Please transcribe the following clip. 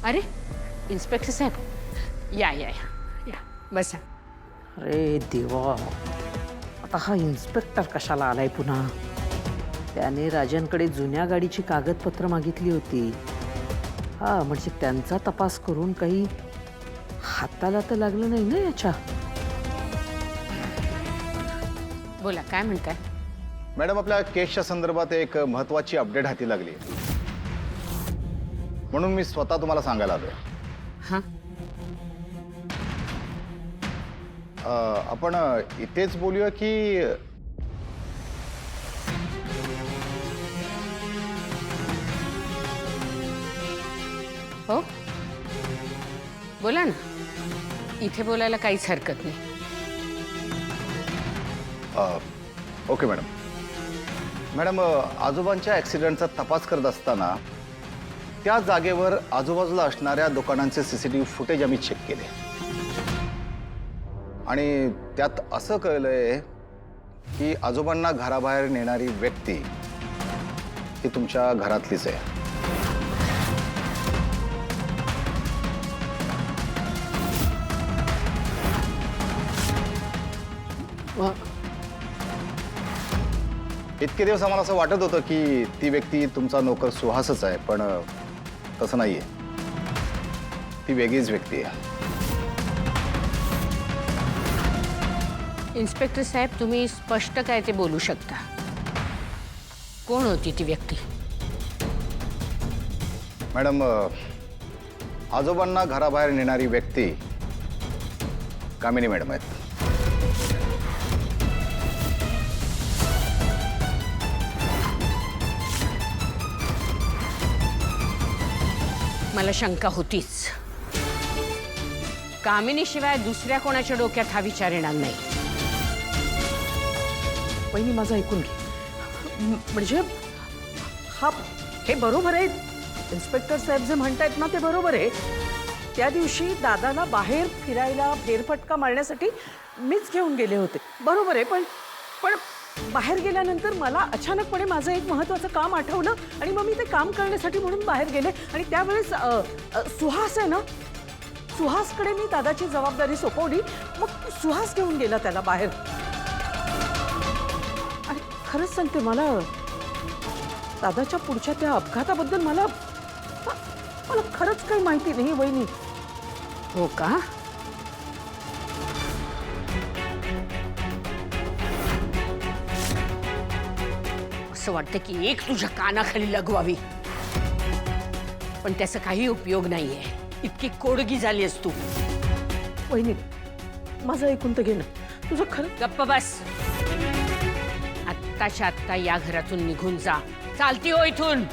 अरे इन्स्पेक्टर साहेब, या या या या बसा. अरे देवा, आता हा इन्स्पेक्टर कशाला आलाय पुन्हा? त्याने राजांकडे जुन्या गाडीची कागदपत्र मागितली होती. हा म्हणजे त्यांचा तपास करून काही हाताला तर लागलं नाही ना याच्या. बोला, काय म्हणताय? मॅडम, आपल्या केसच्या संदर्भात एक महत्त्वाची अपडेट हाती लागली, म्हणून मी स्वतः तुम्हाला सांगायला आलोय. हां, आपण इथेच बोलूया की हो बोला ना, इथे बोलायला काहीच हरकत नाही. Okay madam. मॅडम, आजोबांच्या ॲक्सिडेंटचा तपास करत असताना त्या जागेवर आजूबाजूला असणाऱ्या दुकानांचे CCTV फुटेज आम्ही चेक केले आणि त्यात असं कळलंय की आजोबांना घराबाहेर नेणारी व्यक्ती ही तुमच्या घरातलीच आहे. इतके दिवस आम्हाला असं वाटत होतं की ती व्यक्ती तुमचा नोकर सुहासच आहे, पण तसं नाहीये. ती वेगळीच व्यक्ती आहे. इन्स्पेक्टर साहेब, तुम्ही स्पष्ट काय ते बोलू शकता. कोण होती ती व्यक्ती? मॅडम, आजोबांना घराबाहेर नेणारी व्यक्ती कामिनी मॅडम आहेत. मला शंका होतीच. कामिनीशिवाय दुसऱ्या कोणाच्या डोक्यात हा विचार येणार नाही. वहिनी, माझं ऐकून घे. म्हणजे हे बरोबर आहे. इन्स्पेक्टर साहेब जे म्हणतायत ना ते बरोबर आहे. त्या दिवशी दादाला बाहेर फिरायला फेरफटका मारण्यासाठी मीच घेऊन गेले होते. बरोबर आहे. पण पण बाहेर गेल्यानंतर मला अचानकपणे माझं एक महत्त्वाचं काम आठवलं आणि मग मी ते काम करण्यासाठी म्हणून बाहेर गेले. आणि त्यावेळेस सुहास आहे ना, सुहासकडे मी दादाची जबाबदारी सोपवली. मग सुहास घेऊन गेला त्याला बाहेर. आणि खरंच सांगते, मला दादाच्या पुढच्या त्या अपघाताबद्दल मला खरंच काही माहिती नाही वहिनी. हो का? असं वाटतं की एक तुझ्या कानाखाली लगवावी, पण त्याचा काही उपयोग नाहीये. इतकी कोडगी झालीस तू. वहिनी, माझं ऐकून तर घे ना. तुझं खरं. गप्प बस. आत्ताच्या आत्ता या घरातून निघून जा. चालती हो इथून.